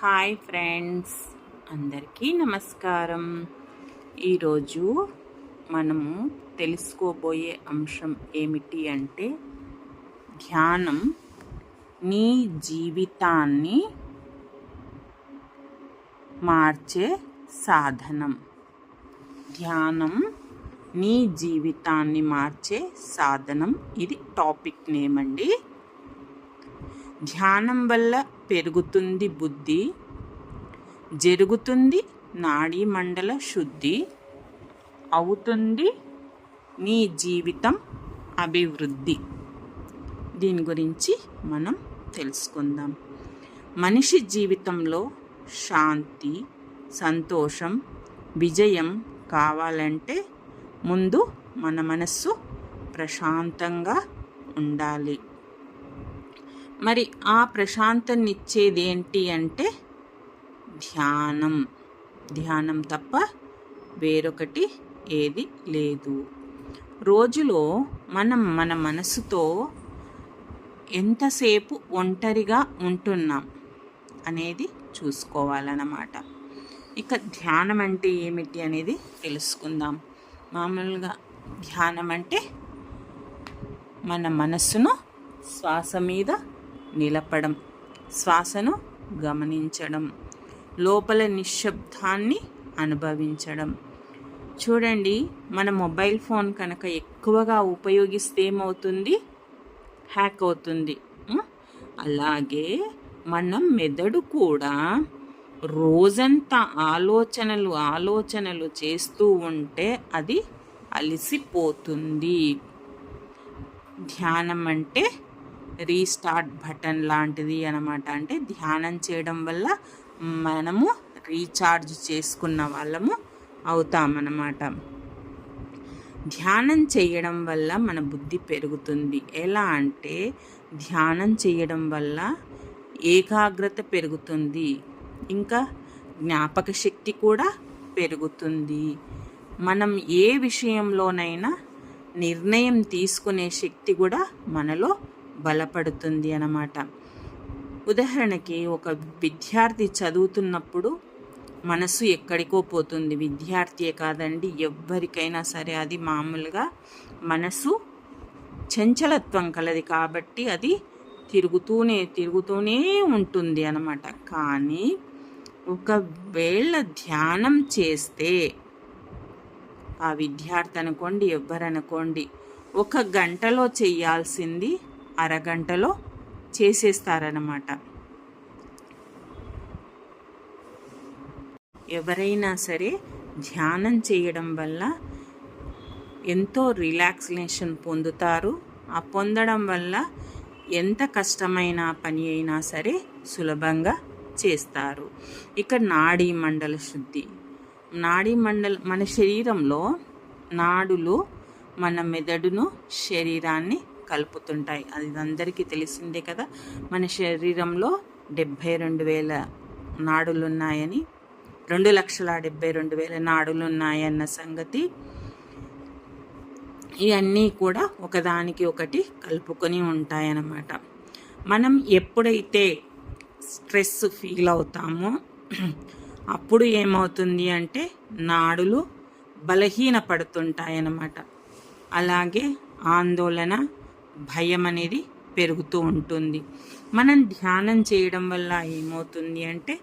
Hi friends, అందరికీ నమస్కారం. ఈరోజు మనము తెలుసుకోబోయే అంశం ఏమిటి అంటే ధ్యానం నీ జీవితాన్ని మార్చే సాధనం. ధ్యానం నీ జీవితాన్ని మార్చే సాధనం, ఇది టాపిక్ నేమ్ అండి. ధ్యానం వల్ల పెరుగుతుంది బుద్ధి, జరుగుతుంది నాడీ మండల శుద్ధి, అవుతుంది నీ జీవితం అభివృద్ధి. దీని గురించి మనం తెలుసుకుందాం. మనిషి జీవితంలో శాంతి, సంతోషం, విజయం కావాలంటే ముందు మన మనస్సు ప్రశాంతంగా ఉండాలి. మరి ఆ ప్రశాంతనిచ్చేది ఏంటి అంటే ధ్యానం. ధ్యానం తప్ప వేరొకటి ఏది లేదు. రోజులో మనం మన మనసుతో ఎంతసేపు ఒంటరిగా ఉంటున్నాం అనేది చూసుకోవాలన్నమాట. ఇక ధ్యానం అంటే ఏమిటి అనేది తెలుసుకుందాం. మామూలుగా ధ్యానం అంటే మన మనస్సును శ్వాస మీద నిలపడం, శ్వాసను గమనించడం, లోపల నిశ్శబ్దాన్ని అనుభవించడం. చూడండి, మన మొబైల్ ఫోన్ కనుక ఎక్కువగా ఉపయోగిస్తే ఏమవుతుంది? హ్యాక్ అవుతుంది. అలాగే మన మెదడు కూడా రోజంతా ఆలోచనలు చేస్తూ ఉంటే అది అలసిపోతుంది. ధ్యానం అంటే రీస్టార్ట్ బటన్ లాంటిది అన్నమాట. అంటే ధ్యానం చేయడం వల్ల మనము రీఛార్జ్ చేసుకున్న వాళ్ళము అవుతామన్నమాట. ధ్యానం చేయడం వల్ల మన బుద్ధి పెరుగుతుంది. ఎలా అంటే ధ్యానం చేయడం వల్ల ఏకాగ్రత పెరుగుతుంది, ఇంకా జ్ఞాపక శక్తి కూడా పెరుగుతుంది. మనం ఏ విషయంలోనైనా నిర్ణయం తీసుకునే శక్తి కూడా మనలో బలపడుతుంది అన్నమాట. ఉదాహరణకి, ఒక విద్యార్థి చదువుతున్నప్పుడు మనసు ఎక్కడికో పోతుంది. విద్యార్థియే కాదండి, ఎవ్వరికైనా సరే అది మామూలుగా మనసు చంచలత్వం కలది కాబట్టి అది తిరుగుతూనే ఉంటుంది అన్నమాట. కానీ ఒకవేళ ధ్యానం చేస్తే ఆ విద్యార్థి అనుకోండి, ఎవ్వరనుకోండి, 1 గంటలో చేయాల్సింది అరగంటలో చేసేస్తారన్నమాట. ఎవరైనా సరే ధ్యానం చేయడం వల్ల ఎంతో రిలాక్సేషన్ పొందుతారు. ఆ పొందడం వల్ల ఎంత కష్టమైన పని అయినా సరే సులభంగా చేస్తారు. ఇక నాడీ మండల శుద్ధి. మన శరీరంలో నాడులు మన మెదడును, శరీరాన్ని కలుపుతుంటాయి. అది అందరికీ తెలిసిందే కదా. మన శరీరంలో 72,000 నాడులు ఉన్నాయని, 2,72,000 నాడులు ఉన్నాయన్న సంగతి. ఇవన్నీ కూడా ఒకదానికి ఒకటి కలుపుకొని ఉంటాయన్నమాట. మనం ఎప్పుడైతే స్ట్రెస్ ఫీల్ అవుతామో అప్పుడు ఏమవుతుంది అంటే నాడులు బలహీనపడుతుంటాయన్నమాట. అలాగే ఆందోళన, భయం అనేది పెరుగుతూ ఉంటుంది. మనం ధ్యానం చేయడం వల్ల ఏమవుతుంది అంటే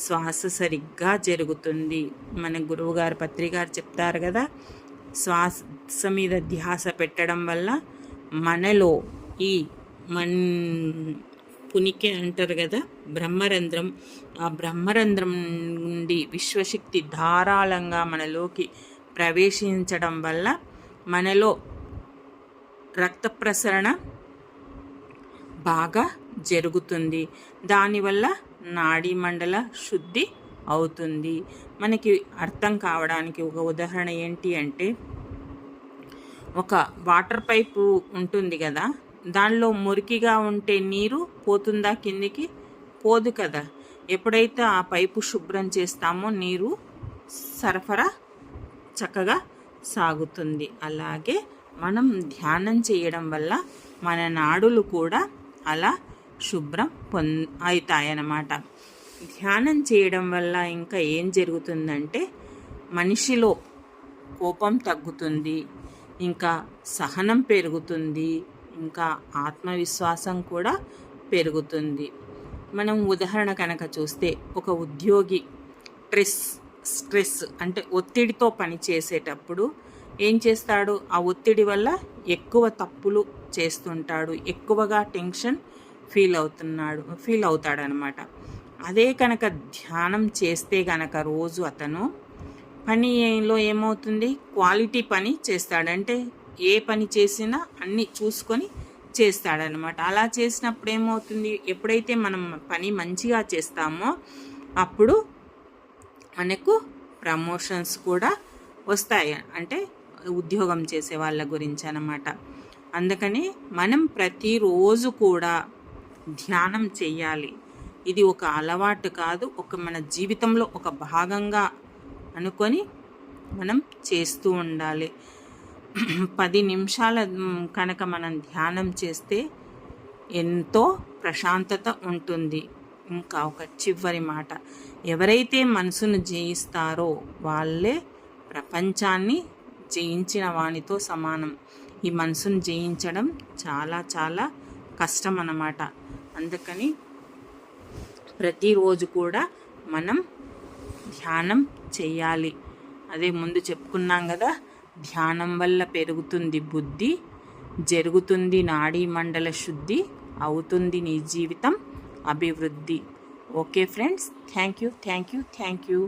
శ్వాస సరిగ్గా జరుగుతుంది. మన గురువుగారు పత్రిగారు చెప్తారు కదా, శ్వాస మీద ధ్యాస పెట్టడం వల్ల మనలో ఈ పునికే అంటారు కదా, బ్రహ్మరంధ్రం, ఆ బ్రహ్మరంధ్రం నుండి విశ్వశక్తి ధారాళంగా మనలోకి ప్రవేశించడం వల్ల మనలో రక్త ప్రసరణ బాగా జరుగుతుంది. దానివల్ల నాడీ మండల శుద్ధి అవుతుంది. మనకి అర్థం కావడానికి ఒక ఉదాహరణ ఏంటి అంటే, ఒక వాటర్ పైపు ఉంటుంది కదా, దానిలో మురికిగా ఉంటే నీరు పోతుందా కిందికి? పోదు కదా. ఎప్పుడైతే ఆ పైపు శుభ్రం చేస్తామో నీరు సరఫరా చక్కగా సాగుతుంది. అలాగే మనం ధ్యానం చేయడం వల్ల మన నాడులు కూడా అలా శుభ్రం అవుతాయన్నమాట. ధ్యానం చేయడం వల్ల ఇంకా ఏం జరుగుతుందంటే మనిషిలో కోపం తగ్గుతుంది, ఇంకా సహనం పెరుగుతుంది, ఇంకా ఆత్మవిశ్వాసం కూడా పెరుగుతుంది. మనం ఉదాహరణ కనుక చూస్తే ఒక ఉద్యోగి స్ట్రెస్ అంటే ఒత్తిడితో పని చేసేటప్పుడు ఏం చేస్తాడు? ఆ ఒత్తిడి వల్ల ఎక్కువ తప్పులు చేస్తుంటాడు, ఎక్కువగా టెన్షన్ ఫీల్ అవుతాడనమాట. అదే కనుక ధ్యానం చేస్తే కనుక రోజు అతను పనిలో ఏమవుతుంది? క్వాలిటీ పని చేస్తాడంటే ఏ పని చేసినా అన్నీ చూసుకొని చేస్తాడనమాట. అలా చేసినప్పుడు ఏమవుతుంది? ఎప్పుడైతే మనం పని మంచిగా చేస్తామో అప్పుడు మనకు ప్రమోషన్స్ కూడా వస్తాయి, అంటే ఉద్యోగం చేసే వాళ్ళ గురించి అన్నమాట. అందుకని మనం ప్రతిరోజు కూడా ధ్యానం చేయాలి. ఇది ఒక అలవాటు కాదు, మన జీవితంలో ఒక భాగంగా అనుకొని మనం చేస్తూ ఉండాలి. 10 నిమిషాల కనుక మనం ధ్యానం చేస్తే ఎంతో ప్రశాంతత ఉంటుంది. ఇంకా ఒక చివరి మాట, ఎవరైతే మనసును జయిస్తారో వాళ్ళే ప్రపంచాన్ని జయించిన వానితో సమానం. ఈ మనసును జయించడం చాలా చాలా కష్టం అన్నమాట. అందుకని ప్రతిరోజు కూడా మనం ధ్యానం చేయాలి. అదే ముందు చెప్పుకున్నాం కదా, ధ్యానం వల్ల పెరుగుతుంది బుద్ధి, జరుగుతుంది నాడీ మండల శుద్ధి, అవుతుంది నీ జీవితం అభివృద్ధి. Okay friends, thank you.